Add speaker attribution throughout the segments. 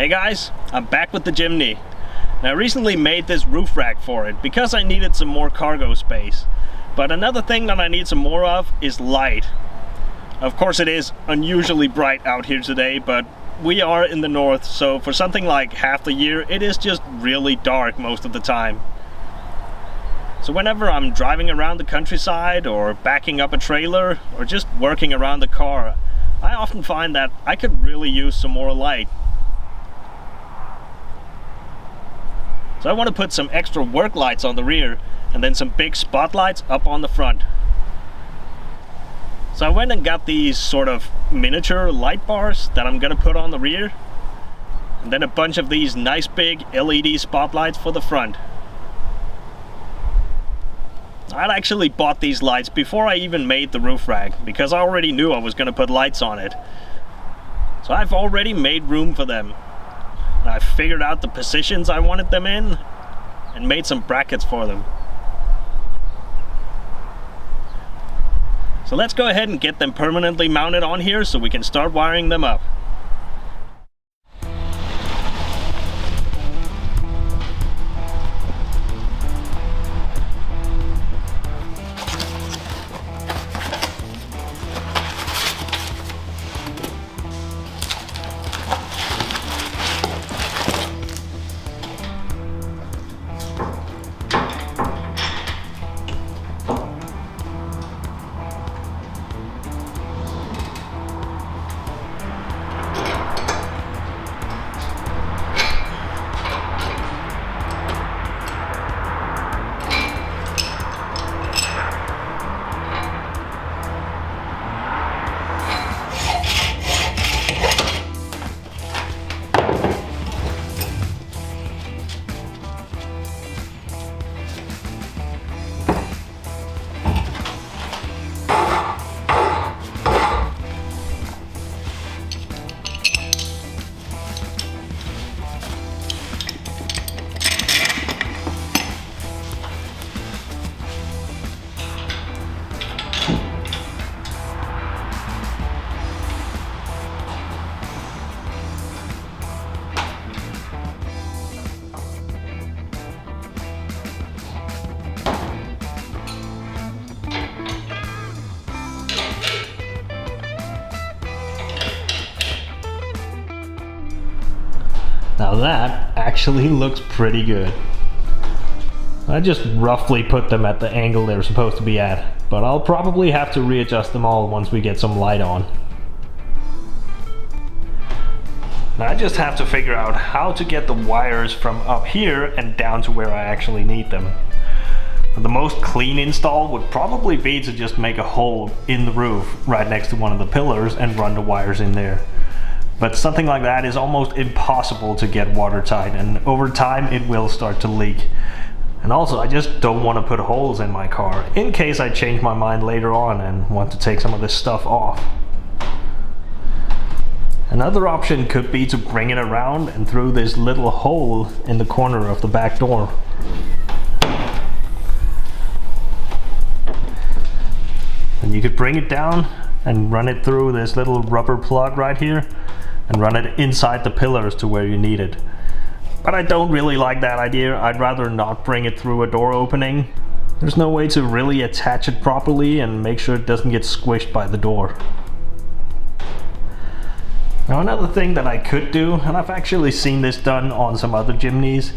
Speaker 1: Hey guys, I'm back with the Jimny. Now, I recently made this roof rack for it because I needed some more cargo space. But another thing that I need some more of is light. Of course it is unusually bright out here today, but we are in the north, so for something like half the year it is just really dark most of the time. So whenever I'm driving around the countryside or backing up a trailer or just working around the car, I often find that I could really use some more light. So I want to put some extra work lights on the rear and then some big spotlights up on the front. So I went and got these sort of miniature light bars that I'm gonna put on the rear, and then a bunch of these nice big LED spotlights for the front. I'd actually bought these lights before I even made the roof rack because I already knew I was gonna put lights on it. So I've already made room for them. I figured out the positions I wanted them in and made some brackets for them. So let's go ahead and get them permanently mounted on here so we can start wiring them up. Now that actually looks pretty good. I just roughly put them at the angle they're supposed to be at, but I'll probably have to readjust them all once we get some light on. Now I just have to figure out how to get the wires from up here and down to where I actually need them. The most clean install would probably be to just make a hole in the roof right next to one of the pillars and run the wires in there. But something like that is almost impossible to get watertight, and over time it will start to leak. And also I just don't want to put holes in my car in case I change my mind later on and want to take some of this stuff off. Another option could be to bring it around and through this little hole in the corner of the back door. And you could bring it down and run it through this little rubber plug right here and run it inside the pillars to where you need it. But I don't really like that idea. I'd rather not bring it through a door opening. There's no way to really attach it properly and make sure it doesn't get squished by the door. Now another thing that I could do, and I've actually seen this done on some other Jimnys,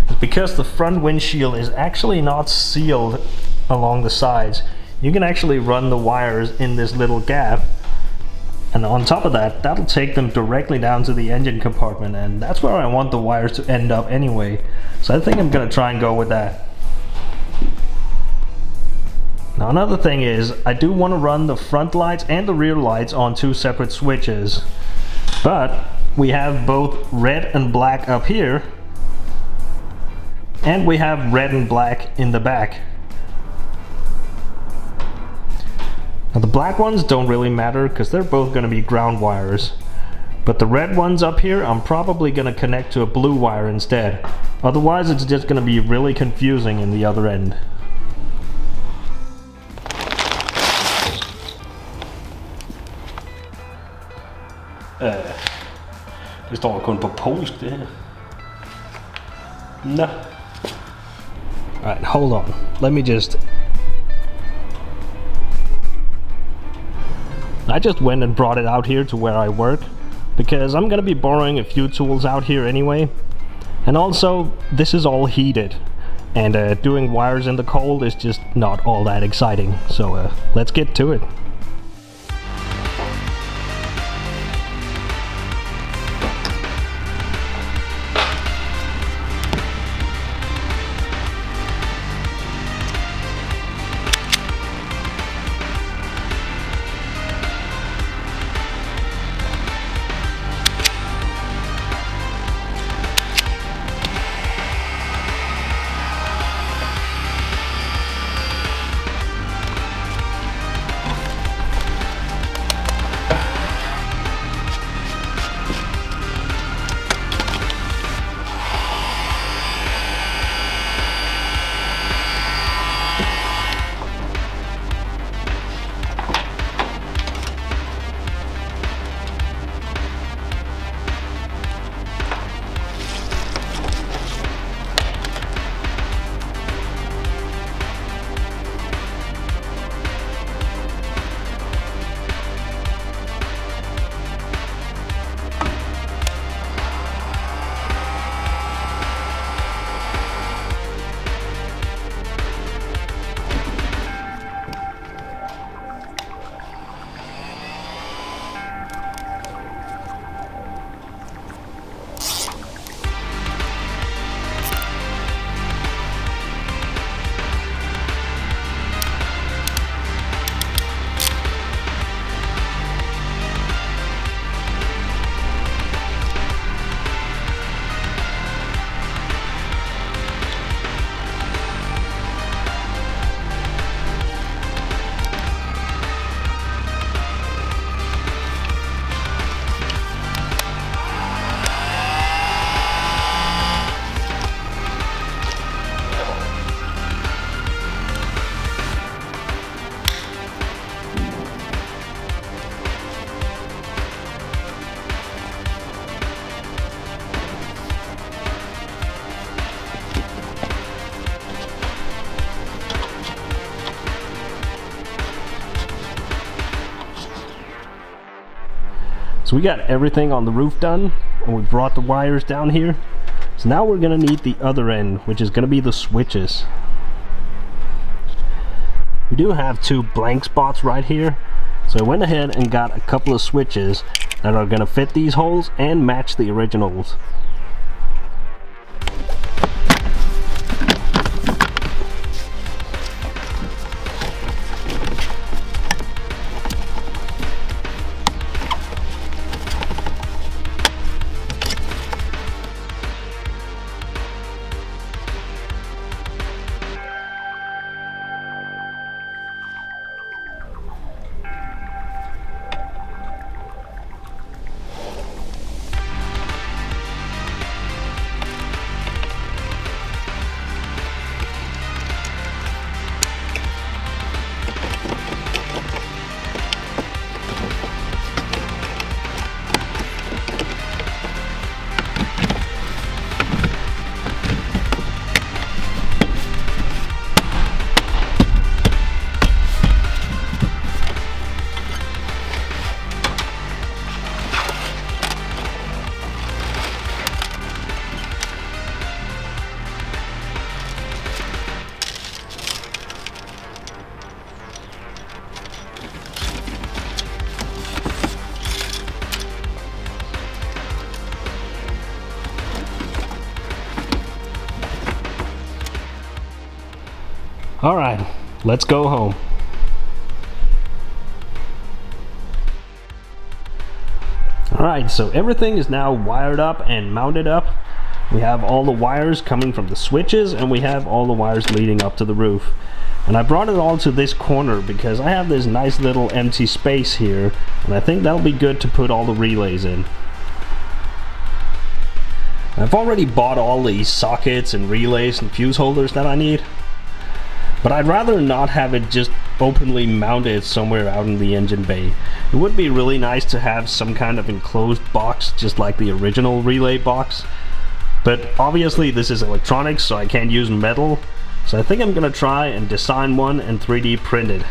Speaker 1: is because the front windshield is actually not sealed along the sides, you can actually run the wires in this little gap, and on top of that, that'll take them directly down to the engine compartment, and that's where I want the wires to end up anyway. So I think I'm gonna try and go with that. Now another thing is, I do want to run the front lights and the rear lights on two separate switches, but we have both red and black up here, and we have red and black in the back. Now the black ones don't really matter because they're both going to be ground wires, but the red ones up here I'm probably going to connect to a blue wire instead. Otherwise it's just going to be really confusing in the other end. Det står kun på polsk, det her. No. Alright, hold on. Let me just... I just went and brought it out here to where I work, because I'm gonna be borrowing a few tools out here anyway. And also, this is all heated, and doing wires in the cold is just not all that exciting. So let's get to it. So we got everything on the roof done, and we brought the wires down here. So now we're gonna need the other end, which is gonna be the switches. We do have two blank spots right here, so I went ahead and got a couple of switches that are gonna fit these holes and match the originals. All right, let's go home. All right, so everything is now wired up and mounted up. We have all the wires coming from the switches, and we have all the wires leading up to the roof. And I brought it all to this corner because I have this nice little empty space here, and I think that'll be good to put all the relays in. I've already bought all the sockets and relays and fuse holders that I need, but I'd rather not have it just openly mount it somewhere out in the engine bay. It would be really nice to have some kind of enclosed box, just like the original relay box. But obviously this is electronics, so I can't use metal. So I think I'm gonna try and design one and 3D print it.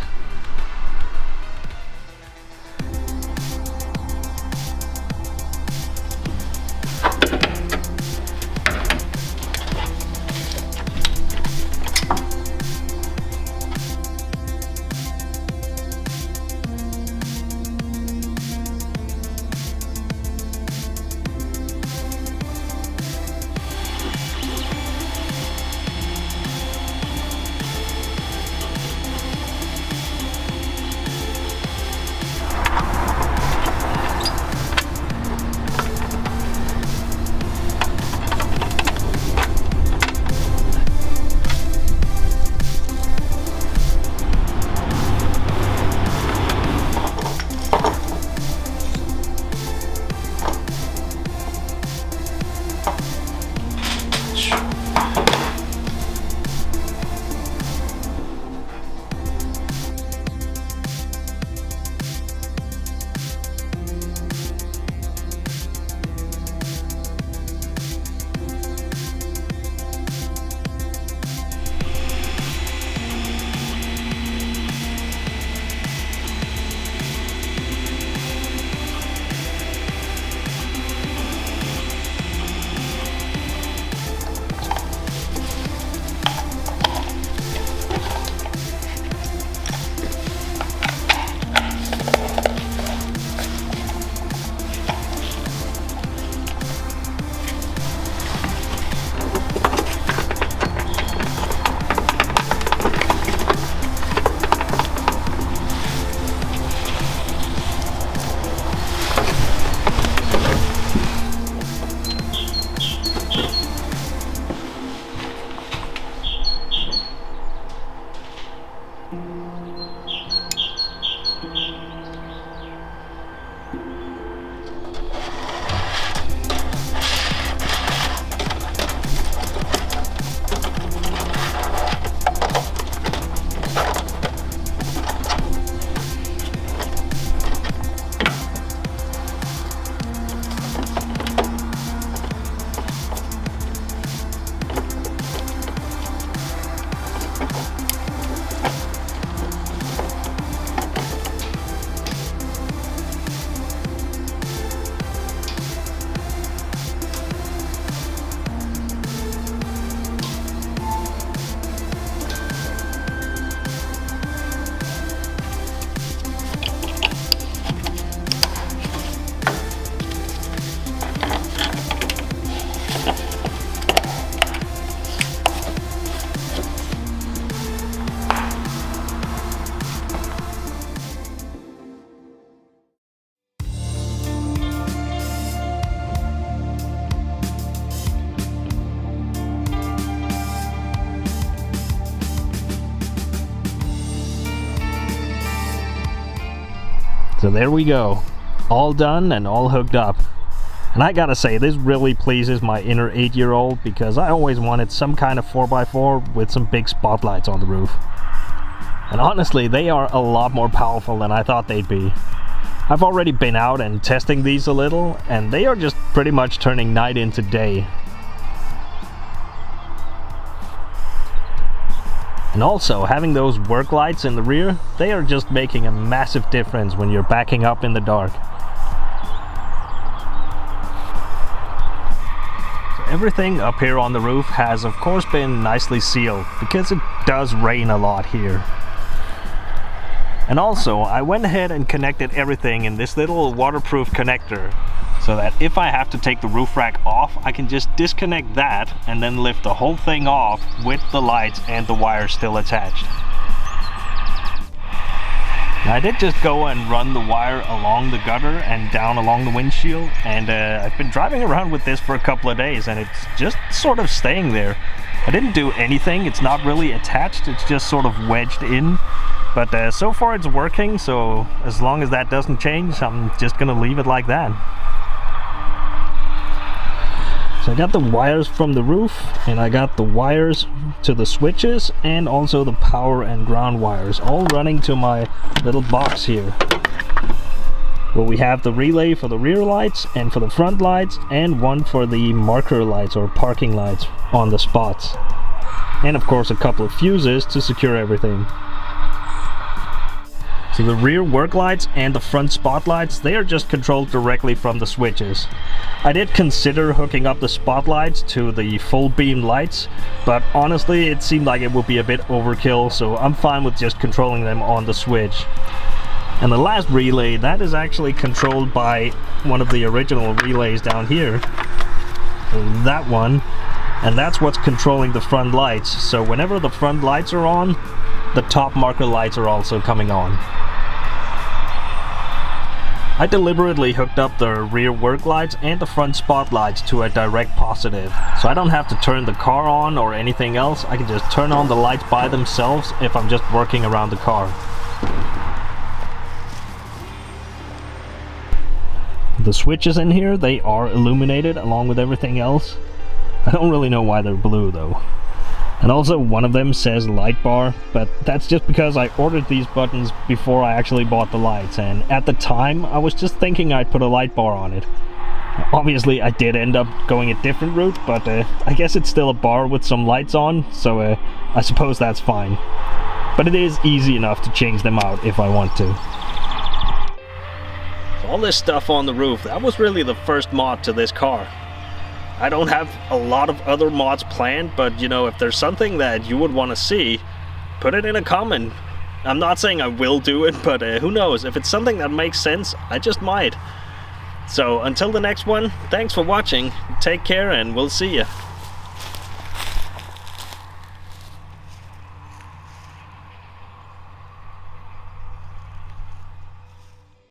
Speaker 2: So there we go, all done and all hooked up. And I gotta say, this really pleases my inner 8-year-old, because I always wanted some kind of 4x4 with some big spotlights on the roof. And honestly, they are a lot more powerful than I thought they'd be. I've already been out and testing these a little, and they are just pretty much turning night into day. And also, having those work lights in the rear, they are just making a massive difference when you're backing up in the dark. So everything up here on the roof has of course been nicely sealed, because it does rain a lot here. And also, I went ahead and connected everything in this little waterproof connector, so that if I have to take the roof rack off, I can just disconnect that and then lift the whole thing off with the lights and the wire still attached. Now, I did just go and run the wire along the gutter and down along the windshield, and I've been driving around with this for a couple of days, and it's just sort of staying there. I didn't do anything, it's not really attached, it's just sort of wedged in. But so far it's working, so as long as that doesn't change, I'm just gonna leave it like that. So I got the wires from the roof, and I got the wires to the switches, and also the power and ground wires, all running to my little box here, where we have the relay for the rear lights and for the front lights, and one for the marker lights or parking lights on the spots. And of course a couple of fuses to secure everything. So the rear work lights and the front spotlights, they are just controlled directly from the switches. I did consider hooking up the spotlights to the full beam lights, but honestly it seemed like it would be a bit overkill, so I'm fine with just controlling them on the switch. And the last relay, that is actually controlled by one of the original relays down here. That one. And that's what's controlling the front lights. So whenever the front lights are on, the top marker lights are also coming on. I deliberately hooked up the rear work lights and the front spotlights to a direct positive, so I don't have to turn the car on or anything else. I can just turn on the lights by themselves if I'm just working around the car. The switches in here, they are illuminated along with everything else. I don't really know why they're blue though. And also one of them says light bar, but that's just because I ordered these buttons before I actually bought the lights, and at the time I was just thinking I'd put a light bar on it. Obviously I did end up going a different route, but I guess it's still a bar with some lights on, so I suppose that's fine. But it is easy enough to change them out if I want to. So all this stuff on the roof, that was really the first mod to this car. I don't have a lot of other mods planned, but you know, if there's something that you would want to see, put it in a comment. I'm not saying I will do it, but who knows, if it's something that makes sense, I just might. So until the next one, thanks for watching, take care, and we'll see ya.